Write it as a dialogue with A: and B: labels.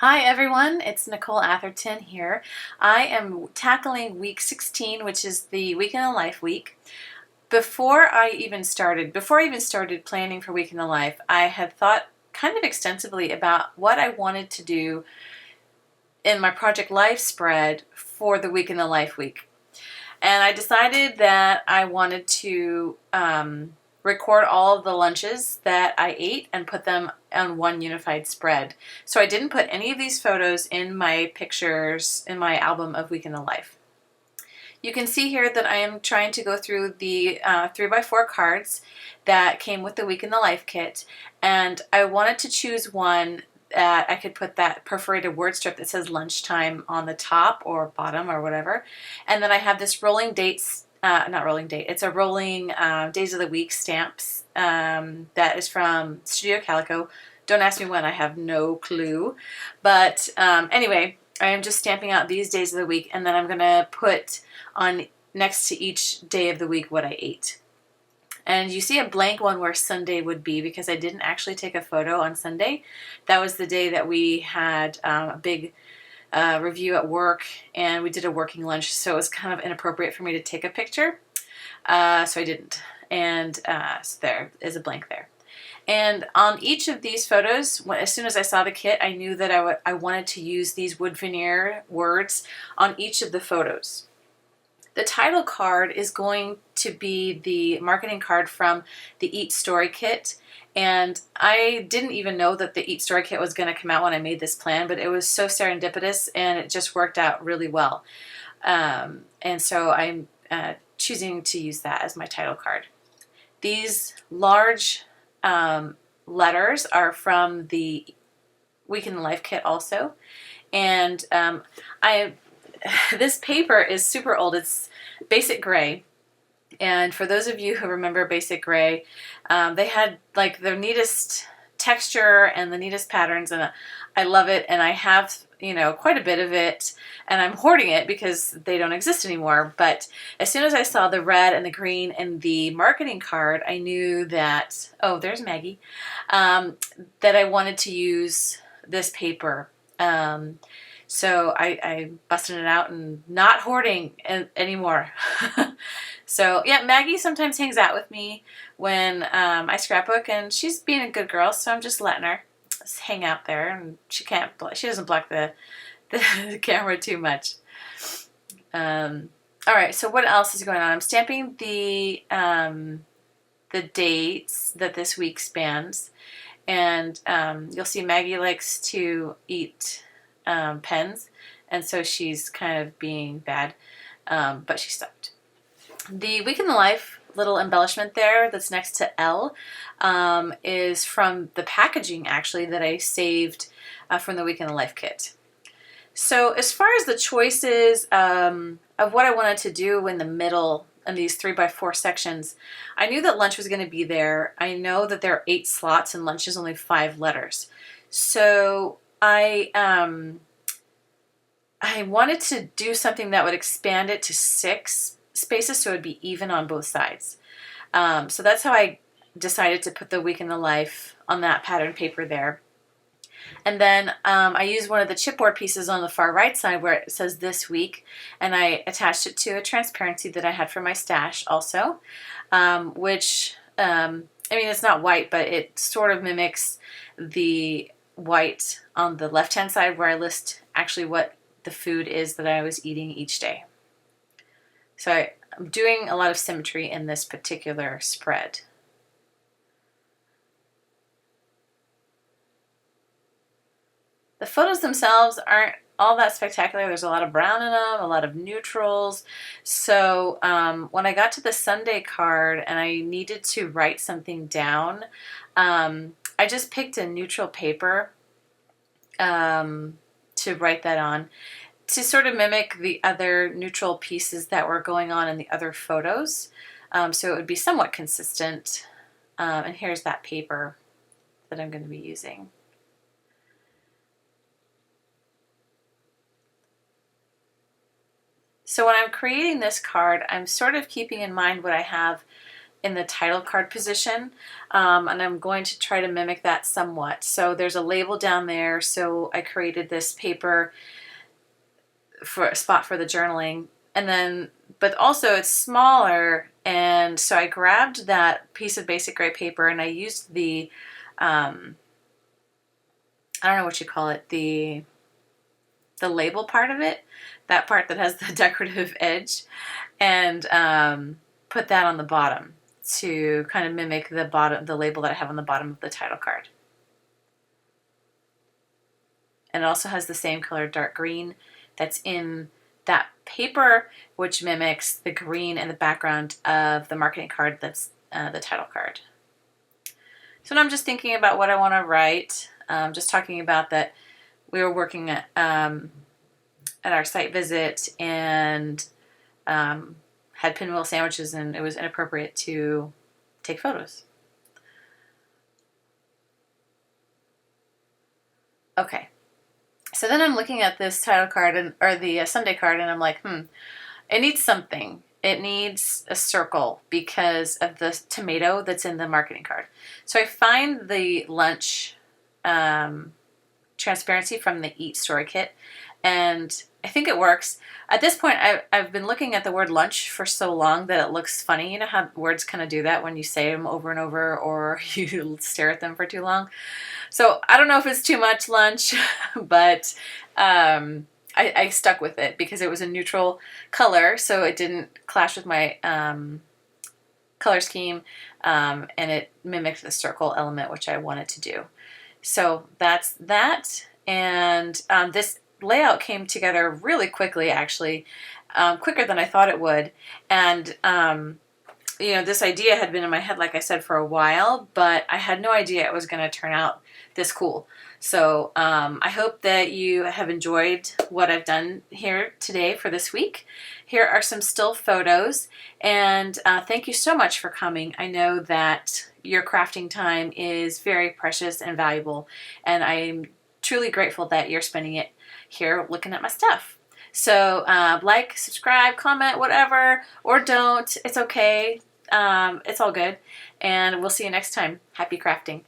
A: Hi everyone, it's Nicole Atherton here. I am tackling week 16, which is the Week in the Life week. Before I even started planning for Week in the Life, I had thought kind of extensively about what I wanted to do in my Project Life spread for the Week in the Life week. And I decided that I wanted to record all of the lunches that I ate and put them on one unified spread. So I didn't put any of these photos in my pictures in my album of Week in the Life. You can see here that I am trying to go through the 3x4 cards that came with the Week in the Life kit, and I wanted to choose one that I could put that perforated word strip that says lunchtime on the top or bottom or whatever. And then I have this rolling dates, not rolling date, it's a rolling days of the week stamps that is from Studio Calico. Don't ask me when, I have no clue. But anyway, I am just stamping out these days of the week, and then I'm going to put on next to each day of the week what I ate. And you see a blank one where Sunday would be because I didn't actually take a photo on Sunday. That was the day that we had a big review at work, and we did a working lunch, so it was kind of inappropriate for me to take a picture. So I didn't. And so there is a blank there. And on each of these photos, as soon as I saw the kit, I knew that I wanted to use these wood veneer words on each of the photos. The title card is going to be the marketing card from the Eat Story kit, and I didn't even know that the Eat Story kit was going to come out when I made this plan, but it was so serendipitous and it just worked out really well. And so I'm choosing to use that as my title card. These large letters are from the Week in the Life kit also, and this paper is super old. It's basic gray, and for those of you who remember basic gray, they had like the neatest texture and the neatest patterns, and I love it, and I have quite a bit of it, and I'm hoarding it because they don't exist anymore. But as soon as I saw the red and the green and the marketing card, I knew that, oh, there's Maggie, that I wanted to use this paper. So I busted it out and not hoarding anymore. So yeah, Maggie sometimes hangs out with me when I scrapbook, and she's being a good girl, so I'm just letting her just hang out there, and she doesn't block the camera too much. All right, so what else is going on? I'm stamping the dates that this week spans, and you'll see Maggie likes to eat pens, and so she's kind of being bad, but she stopped. The Week in the Life little embellishment there that's next to L is from the packaging actually that I saved from the Week in the Life kit. So as far as the choices of what I wanted to do in the middle in these 3x4 sections, I knew that lunch was going to be there. I know that there are 8 slots and lunch is only 5 letters. So I wanted to do something that would expand it to 6 spaces so it would be even on both sides. So that's how I decided to put the Week in the Life on that pattern paper there. And then I used one of the chipboard pieces on the far right side where it says this week, and I attached it to a transparency that I had for my stash also, which, I mean, it's not white, but it sort of mimics the white on the left-hand side where I list actually what the food is that I was eating each day. So I'm doing a lot of symmetry in this particular spread. The photos themselves aren't all that spectacular. There's a lot of brown in them, a lot of neutrals. So when I got to the Sunday card and I needed to write something down, I just picked a neutral paper to write that on, to sort of mimic the other neutral pieces that were going on in the other photos. So it would be somewhat consistent. And here's that paper that I'm going to be using. So when I'm creating this card, I'm sort of keeping in mind what I have in the title card position, and I'm going to try to mimic that somewhat. So there's a label down there, so I created this paper for a spot for the journaling, and then but also it's smaller, and so I grabbed that piece of basic gray paper and I used the I don't know what you call it, the label part of it, that part that has the decorative edge, and put that on the bottom to kind of mimic the label that I have on the bottom of the title card. And it also has the same color dark green that's in that paper, which mimics the green in the background of the marketing card that's the title card. So now I'm just thinking about what I want to write. Just talking about that we were working at our site visit and had pinwheel sandwiches, and it was inappropriate to take photos. Okay, so then I'm looking at this title card or the Sunday card, and I'm like, it needs something. It needs a circle because of the tomato that's in the marketing card. So I find the lunch transparency from the Eat Story Kit, and I think it works. At this point, I've been looking at the word lunch for so long that it looks funny. You know how words kind of do that when you say them over and over, or you stare at them for too long? So I don't know if it's too much lunch, but I stuck with it because it was a neutral color, so it didn't clash with my color scheme, and it mimicked the circle element, which I wanted to do. So that's that, and this layout came together really quickly, actually, quicker than I thought it would. And this idea had been in my head, like I said, for a while, but I had no idea it was going to turn out this cool. So I hope that you have enjoyed what I've done here today for this week. Here are some still photos, and thank you so much for coming. I know that your crafting time is very precious and valuable, and I'm truly grateful that you're spending it here looking at my stuff. So like, subscribe, comment, whatever, or don't. It's okay. It's all good. And we'll see you next time. Happy crafting.